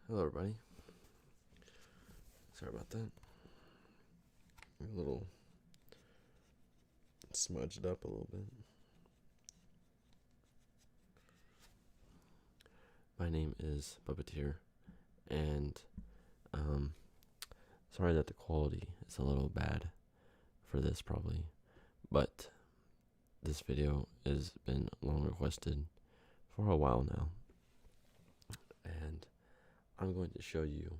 Hello everybody. Sorry about that. A little smudged up a little bit. My name is Puppeteer, and sorry that the quality is a little bad for this probably, but this video has been long requested for a while now, and I'm going to show you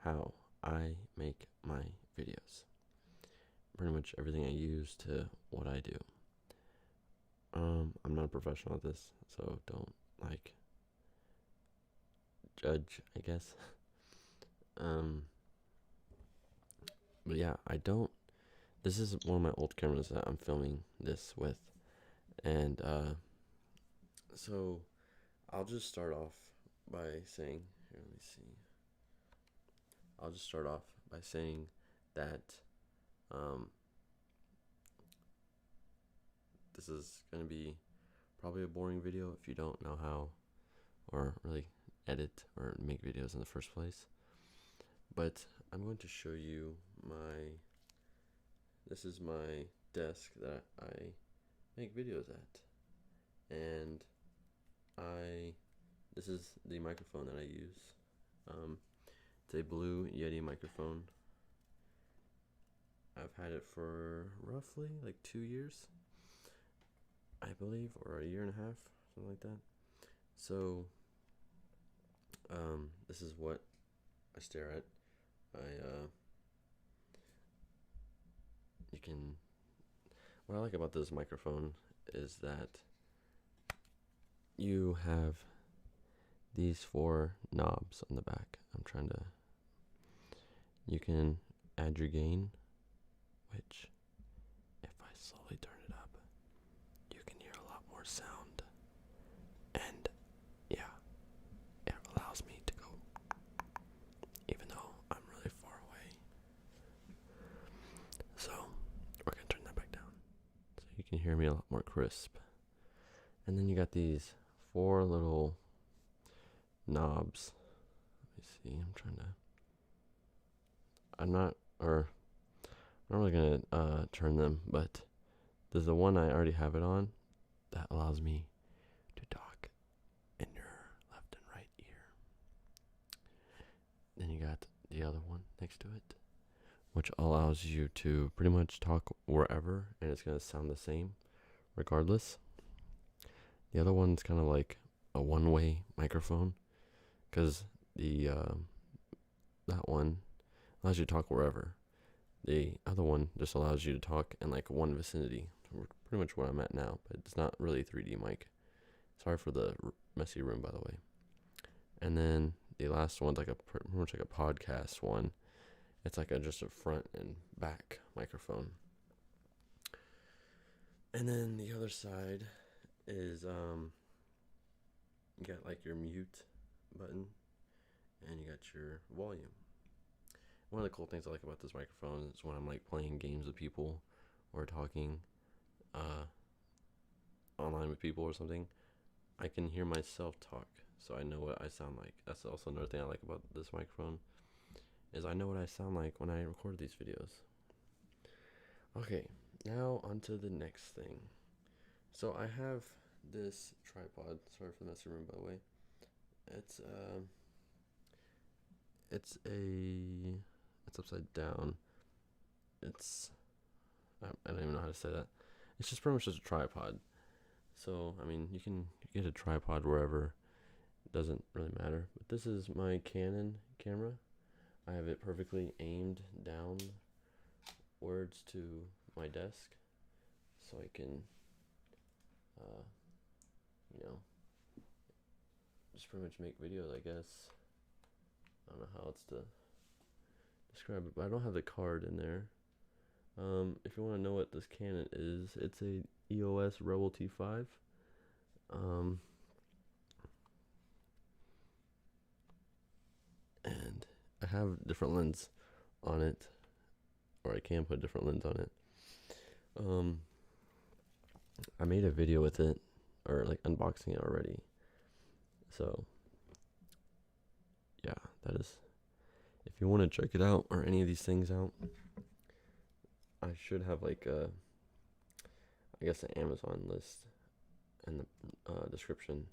how I make my videos. Pretty much everything I use to what I do. I'm not a professional at this, so don't judge, I guess. But yeah, this is one of my old cameras that I'm filming this with, and so I'll just start off by saying, here, let me see. I'll just start off by saying that this is going to be probably a boring video if you don't know how or really edit or make videos in the first place. But I'm going to show you this is my desk that I make videos at. And this is the microphone that I use. It's a Blue Yeti microphone. I've had it for roughly like 2 years, I believe, or a year and a half, something like that. So, this is what I stare at. What I like about this microphone is that you have these 4 knobs on the back. You can add your gain, which if I slowly turn it up, you can hear a lot more sound. And yeah, it allows me to go even though I'm really far away. So we're gonna turn that back down so you can hear me a lot more crisp. And then you got these 4 little knobs. Let me see, I'm not really gonna turn them, but there's the one I already have it on that allows me to talk in your left and right ear. Then you got the other one next to it, which allows you to pretty much talk wherever and it's gonna sound the same regardless. The other one's kind of like a one-way microphone, because that one allows you to talk wherever. The other one just allows you to talk in like one vicinity. Pretty much where I'm at now, but it's not really 3D mic. Sorry for the messy room, by the way. And then the last one's like pretty much like a podcast one. It's like just a front and back microphone. And then the other side is you got like your mute button and you got your volume. One of the cool things I like about this microphone is when I'm like playing games with people or talking online with people or something, I can hear myself talk, so I know what I sound like. That's also another thing I like about this microphone, is I know what I sound like when I record these videos. Okay, now on to the next thing. So I have this tripod. Sorry for the messy room, by the way. It's upside down. I don't even know how to say that. It's just pretty much just a tripod. So, I mean, you can get a tripod wherever. It doesn't really matter. But this is my Canon camera. I have it perfectly aimed downwards to my desk, so I can, just pretty much make videos, I guess. I don't know how else to describe it, but I don't have the card in there. If you want to know what this Canon is, it's a EOS Rebel T5. And I have different lens on it, or I can put a different lens on it. I made a video with it, or like unboxing it already. So yeah, that is. If you want to check it out or any of these things out, I should have like I guess an Amazon list in the description,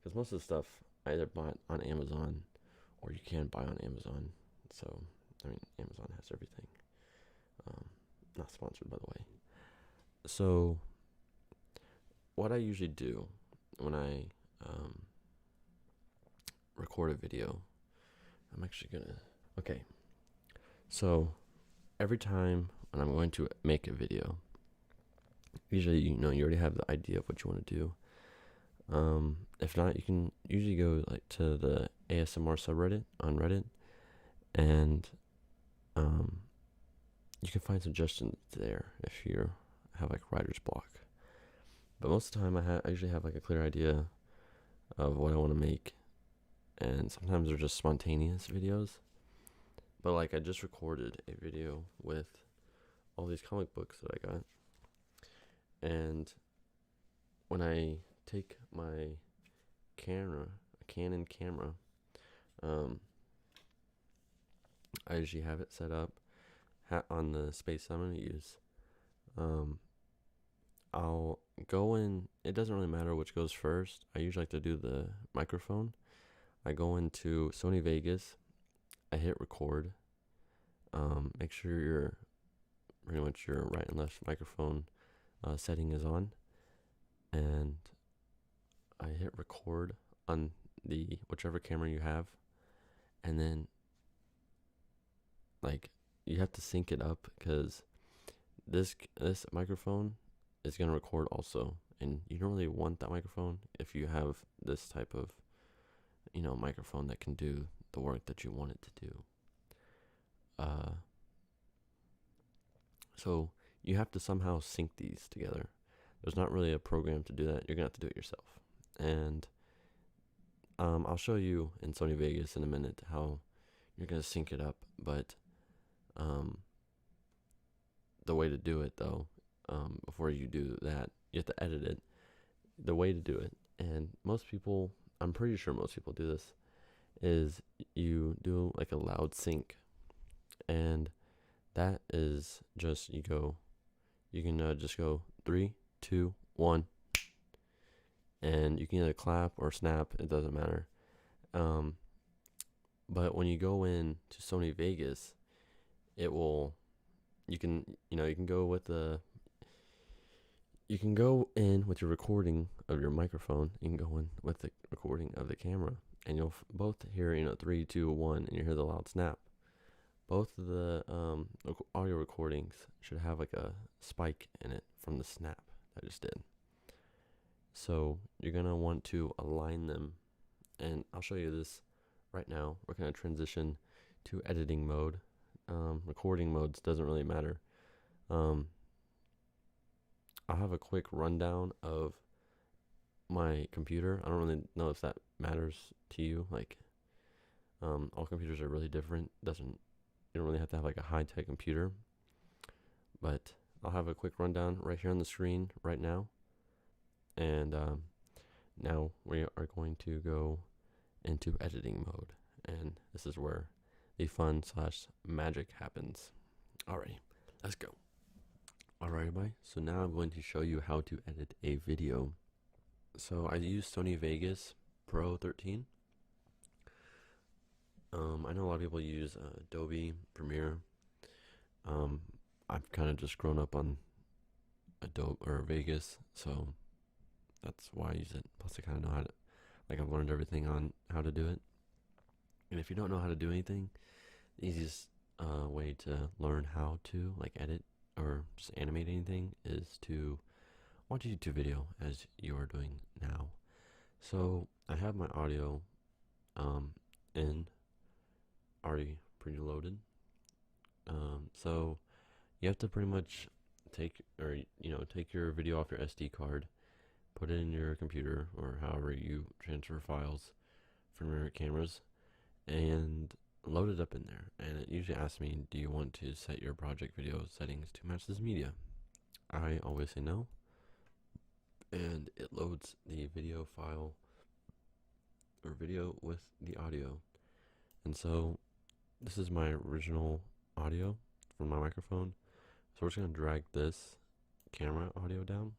because most of the stuff I either bought on Amazon or you can buy on Amazon. So I mean, Amazon has everything. Not sponsored, by the way. So what I usually do when I record a video, I'm actually gonna. Okay, so every time when I'm going to make a video, usually you already have the idea of what you want to do. If not, you can usually go like to the ASMR subreddit on Reddit, and you can find suggestions there if you have like writer's block. But most of the time, I usually have like a clear idea of what I want to make, and sometimes they're just spontaneous videos. But like I just recorded a video with all these comic books that I got, and when I take my Canon camera, I usually have it set up on the space I'm going to use. I'll go in, it doesn't really matter which goes first. I usually like to do the microphone. I go into Sony Vegas, I hit record. Make sure your right and left microphone setting is on, and I hit record on the whichever camera you have, and then like you have to sync it up, because this microphone is gonna record also, and you don't really want that microphone if you have this type of microphone that can do the work that you want it to do. So you have to somehow sync these together. There's not really a program to do that. You're gonna have to do it yourself. And I'll show you in Sony Vegas in a minute how you're gonna sync it up. But the way to do it though, before you do that, you have to edit it. The way to do it, and most people, I'm pretty sure most people do this, is you do like a loud sync, and that is just you can just go 3, 2, 1, and you can either clap or snap. It doesn't matter. But when you go in to Sony Vegas, it will. You can go with you can go in with your recording of your microphone. You can go in with the recording of the camera, and you'll both hear 3, 2, 1, and you hear the loud snap. Both of the audio recordings should have like a spike in it from the snap I just did. So you're going to want to align them, and I'll show you this right now. We're going to transition to editing mode. Recording modes doesn't really matter. I'll have a quick rundown of my computer. I don't really know if that matters to you. Like, all computers are really different. You don't really have to have like a high-tech computer, but I'll have a quick rundown right here on the screen right now. And now we are going to go into editing mode, and this is where the fun / magic happens. Alrighty, let's go. Alright, everybody. So now I'm going to show you how to edit a video. So I use Sony Vegas Pro 13. I know a lot of people use Adobe Premiere. I've kind of just grown up on Adobe or Vegas, so that's why I use it. Plus, I kind of know how to, I've learned everything on how to do it. And if you don't know how to do anything, the easiest way to learn how to edit or just animate anything is to watch a YouTube video, as you are doing now. So I have my audio in already preloaded. So you have to pretty much take your video off your SD card, put it in your computer or however you transfer files from your cameras, and load it up in there. And it usually asks me, do you want to set your project video settings to match this media? I always say no, and it loads the video file or video with the audio, And so this is my original audio from my microphone. So we're just going to drag this camera audio down,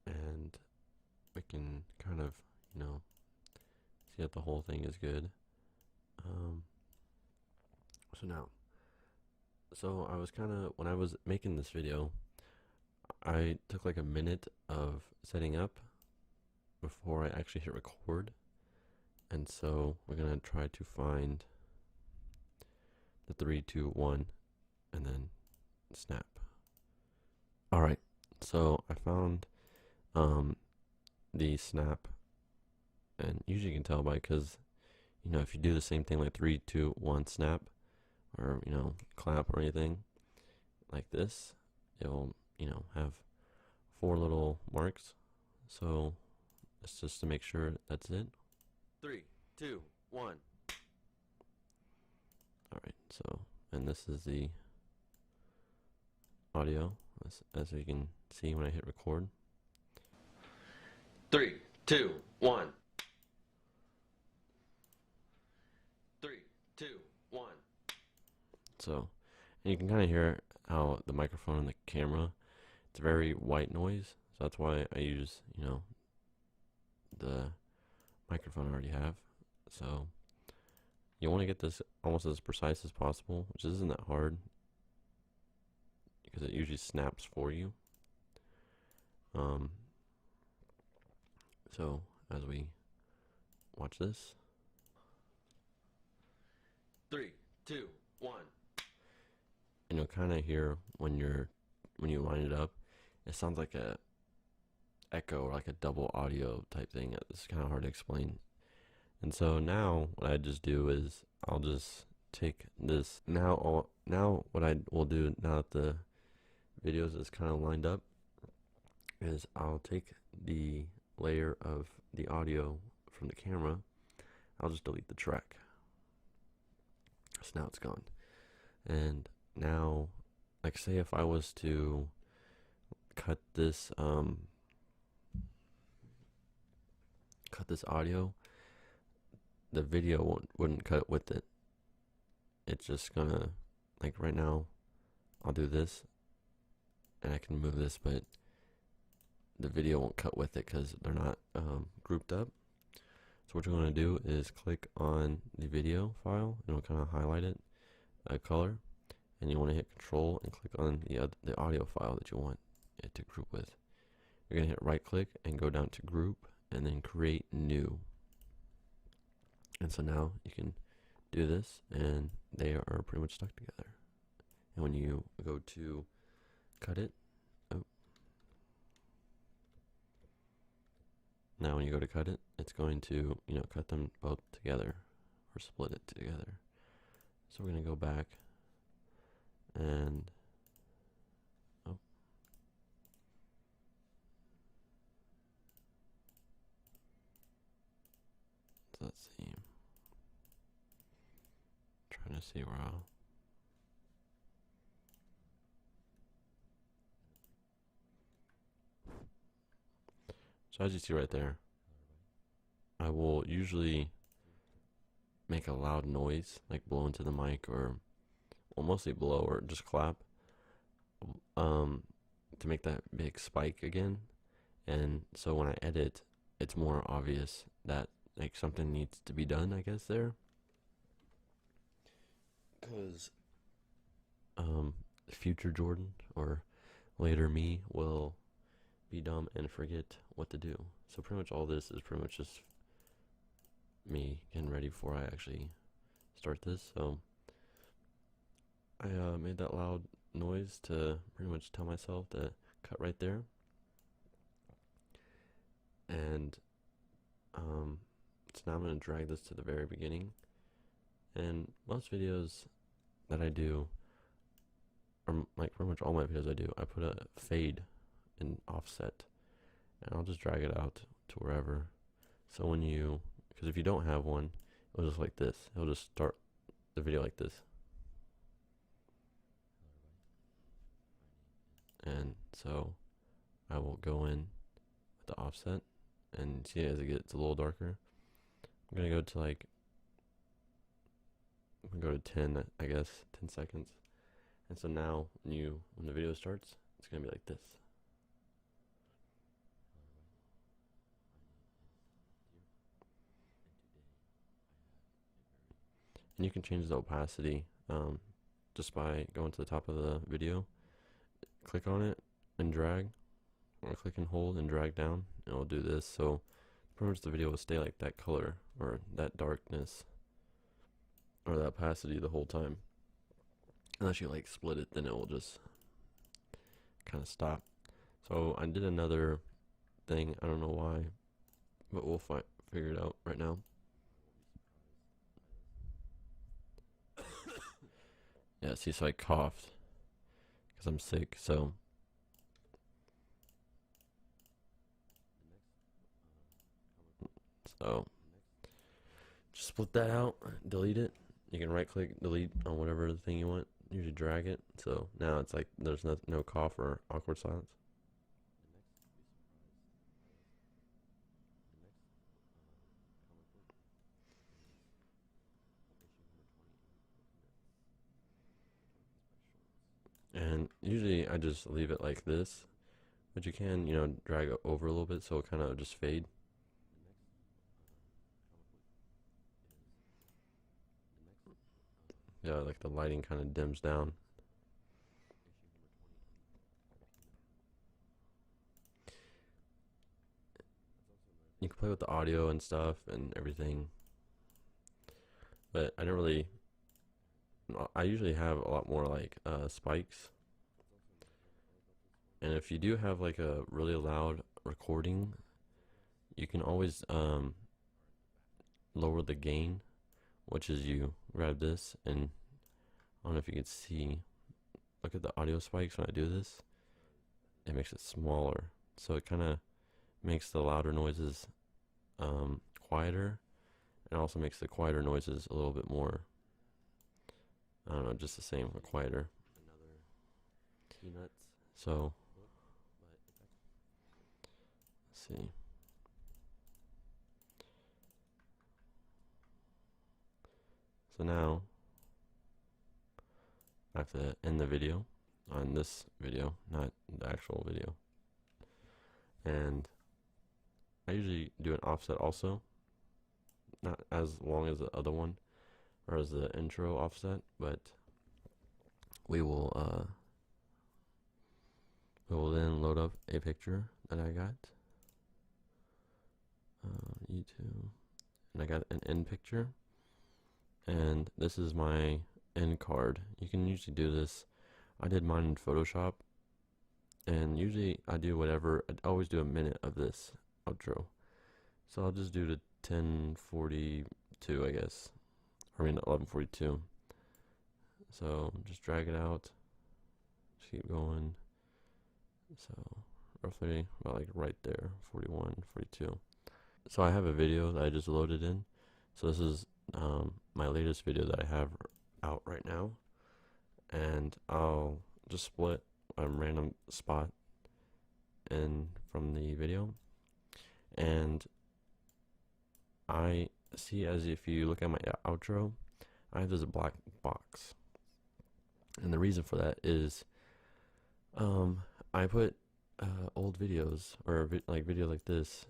and we can kind of, see that the whole thing is good. So I was when I was making this video, I took like a minute of setting up before I actually hit record. And so we're going to try to find the 3, 2, 1, and then snap. Alright, so I found the snap, and usually you can tell by, because if you do the same thing like 3, 2, 1 snap, or clap or anything like this, it'll have 4 little marks. So it's just to make sure that's it. 3, 2, 1. Alright, so, and this is the audio, as you can see when I hit record. 3, 2, 1. 3, 2, 1. So, and you can kind of hear how the microphone and the camera, it's very white noise. So that's why I use, the microphone I already have. So you want to get this almost as precise as possible, which isn't that hard because it usually snaps for you. So as we watch this, 3, 2, 1, and you'll kind of hear when you line it up, it sounds like a echo or like a double audio type thing. It's kind of hard to explain. And so now what I just do is I'll just take this. Now what I will do, now that the videos is kind of lined up, is I'll take the layer of the audio from the camera. I'll just delete the track. So now it's gone. And now, like, say if I was to cut this audio, the video wouldn't cut with it. It's just gonna, like right now, I'll do this, and I can move this, but the video won't cut with it because they're not grouped up. So what you're gonna do is click on the video file, and it'll kind of highlight it, color, and you want to hit Control and click on the audio file that you want it to group with. You're gonna hit right click and go down to Group, and then Create New. And so now you can do this, and they are pretty much stuck together. And when you go to cut it, now when you go to cut it, it's going to cut them both together or split it together. So we're going to go back and so let's see. Trying to see where I'll. So as you see right there, I will usually make a loud noise, like blow into the mic, or well, mostly blow or just clap, to make that big spike again. And so when I edit, it's more obvious that like something needs to be done, I guess, there. Because future Jordan or later me will be dumb and forget what to do. So pretty much all this is pretty much just me getting ready before I actually start this. So I made that loud noise to pretty much tell myself to cut right there. And so now I'm going to drag this to the very beginning. And most videos that I do, or like pretty much all my videos I do, I put a fade and offset, and I'll just drag it out to wherever. So when because if you don't have one, it'll just like this. It'll just start the video like this. And so I will go in with the offset, and see as it gets a little darker, I'm gonna go to like I'm gonna go to 10, I guess, 10 seconds. And so now when the video starts, it's gonna be like this. And you can change the opacity just by going to the top of the video, click on it and drag, or click and hold and drag down, and it'll do this. So pretty much the video will stay like that color or that darkness or that opacity the whole time. Unless you like split it, then it will just kind of stop. So I did another thing, I don't know why, but we'll figure it out right now. Yeah, see, so I coughed because I'm sick, so just split that out, delete it. You can right click delete on whatever the thing you want, usually drag it, so now it's like there's no cough or awkward silence. And usually I just leave it like this, but you can, drag it over a little bit so it kind of just fade. Yeah, like the lighting kind of dims down. You can play with the audio and stuff and everything, but I usually have a lot more like spikes. And if you do have like a really loud recording, you can always lower the gain, which is you grab this, and I don't know if you can see, look at the audio spikes when I do this, it makes it smaller, so it kind of makes the louder noises quieter, and also makes the quieter noises a little bit more, I don't know, just the same or quieter. So let's see. So now I have to end the video on this video, not the actual video. And I usually do an offset also, not as long as the other one, or as the intro offset, but we will then load up a picture that I got, YouTube, and I got an end picture, and this is my end card. You can usually do this. I did mine in Photoshop, and usually I do whatever. I always do a minute of this outro, so I'll just do the 10:42, I guess. I mean 11:42. So just drag it out. Just keep going. So roughly about like right there, 41, 42. So I have a video that I just loaded in. So this is my latest video that I have out right now, and I'll just split a random spot in from the video, and I see, as if you look at my outro, I have this black box, and the reason for that is I put old videos, or like videos like this.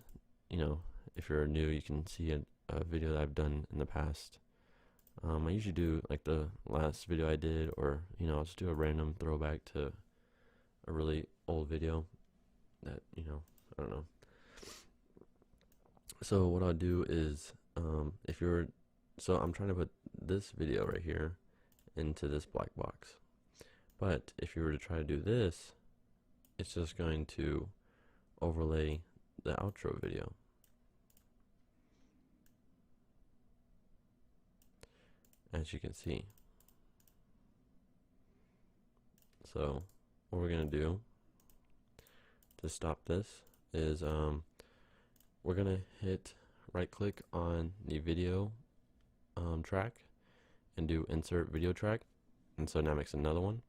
If you're new, you can see a video that I've done in the past. I usually do like the last video I did, or I'll just do a random throwback to a really old video that I don't know. So what I'll do is, so I'm trying to put this video right here into this black box, but if you were to try to do this, it's just going to overlay the outro video. As you can see. So what we're gonna do to stop this is we're gonna hit right click on the video track and do insert video track, and so now makes another one.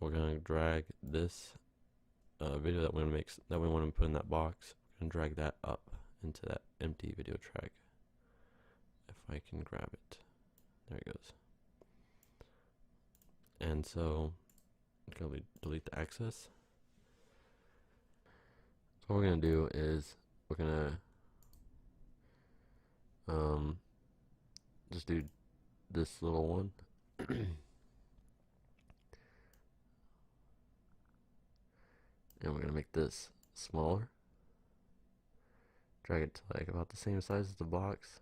We're gonna drag this video that we want to put in that box. We're gonna drag that up into that empty video track. If I can grab it, there it goes. And so I'm going to delete the access. So what we're going to do is we're going to just do this little one. And we're going to make this smaller. Drag it to like about the same size as the box.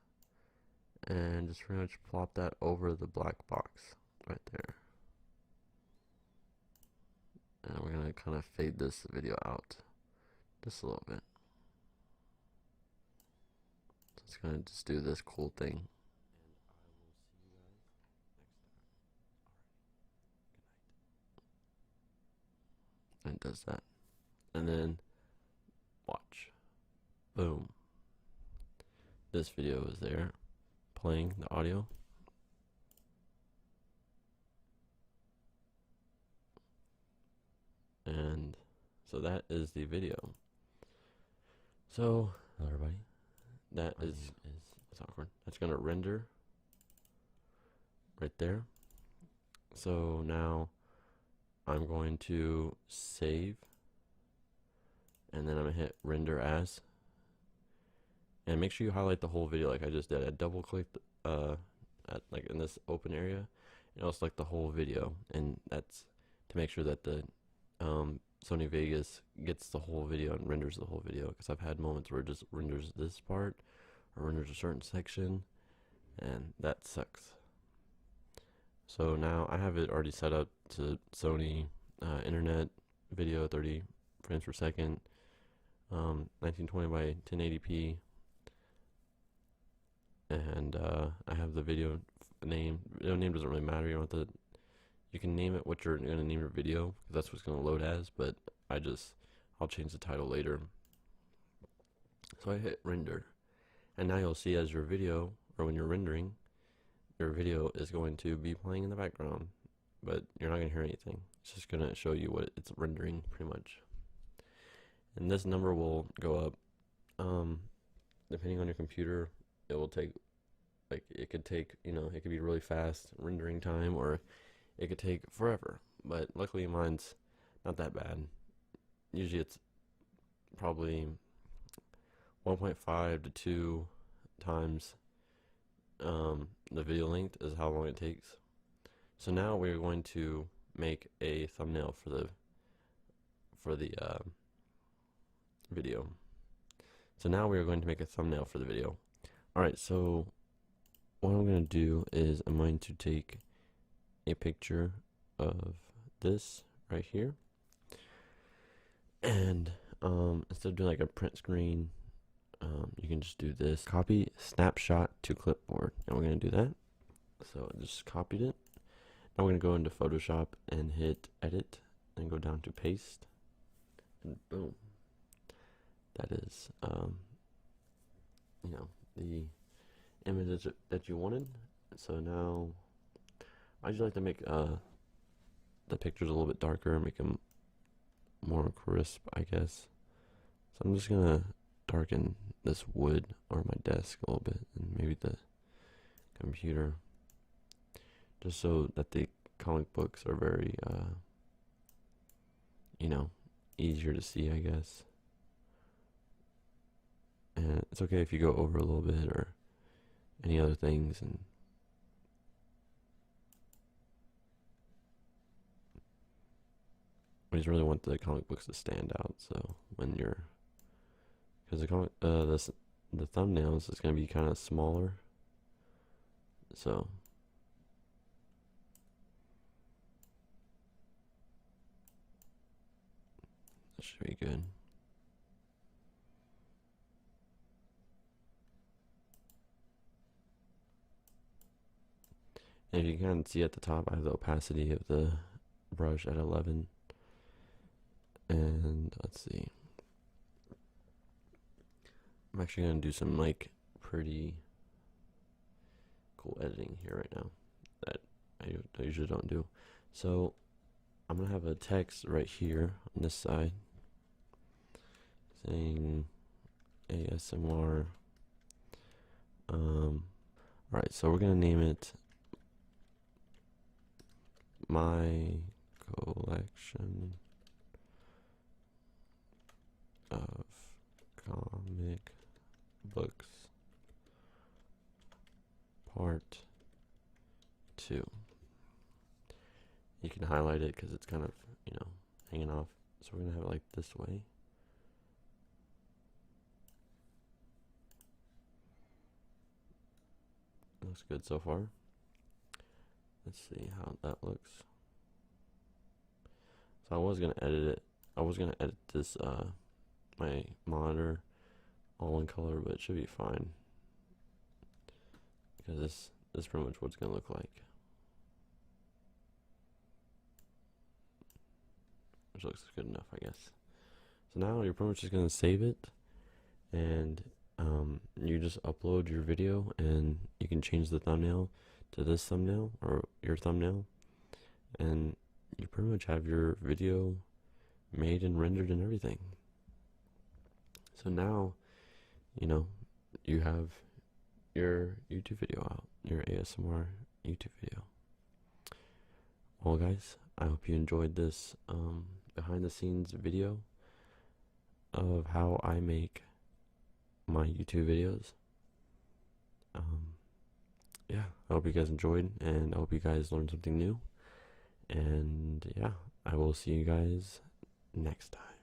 And just pretty much plop that over the black box right there. And we're going to kind of fade this video out just a little bit. So it's going to just do this cool thing. And it does that. And then watch. Boom. This video is there playing the audio. And so that is the video. So, hello everybody. That is it's awkward. That's gonna render right there. So now I'm going to save, and then I'm gonna hit render as, and make sure you highlight the whole video like I just did. I double clicked at like in this open area, and I'll select the whole video, and that's to make sure that the Sony Vegas gets the whole video and renders the whole video, because I've had moments where it just renders this part or renders a certain section, and that sucks. So now I have it already set up to Sony internet video 30 frames per second, 1920 by 1080p, and I have the video name. Video name doesn't really matter. You can name it what you're going to name your video, because that's what's going to load as, but I'll change the title later. So I hit render, and now you'll see as your video, or when you're rendering, your video is going to be playing in the background, but you're not going to hear anything. It's just going to show you what it's rendering pretty much. And this number will go up, depending on your computer. It will take, like, it could take, it could be really fast rendering time, or it could take forever, but luckily mine's not that bad. Usually it's probably 1.5 to 2 times the video length is how long it takes. So now we're going to make a thumbnail for the video. So now we are going to make a thumbnail for the video. Alright, so what I'm going to do is I'm going to take a picture of this right here, and instead of doing like a print screen, you can just do this, copy snapshot to clipboard, and we're going to do that. So I just copied it. Now we're going to go into Photoshop and hit edit and go down to paste, and boom, that is the image that you wanted. So now I just like to make the pictures a little bit darker, make them more crisp, I guess. So I'm just gonna darken this wood or my desk a little bit, and maybe the computer, just so that the comic books are very easier to see, I guess. And it's okay if you go over a little bit or any other things, and I just really want the comic books to stand out. So when you're, because the thumbnails is going to be kind of smaller, so that should be good. And you can kind of see at the top, I have the opacity of the brush at 11. And let's see, I'm actually going to do some like pretty cool editing here right now that I usually don't do. So I'm going to have a text right here on this side saying ASMR. Alright, so we're going to name it my collection of comic books part 2. You can highlight it because it's kind of, hanging off. So we're going to have it like this way. Looks good so far. Let's see how that looks. So I was going to edit it. I was going to edit this, my monitor all in color, but it should be fine. Because this is pretty much what it's going to look like. Which looks good enough, I guess. So now you're pretty much just going to save it. And you just upload your video, and you can change the thumbnail to this thumbnail or your thumbnail, and you pretty much have your video made and rendered and everything. So now you have your YouTube video out, your ASMR YouTube video. Well guys, I hope you enjoyed this behind the scenes video of how I make my YouTube videos. Yeah, I hope you guys enjoyed, and I hope you guys learned something new. And yeah, I will see you guys next time.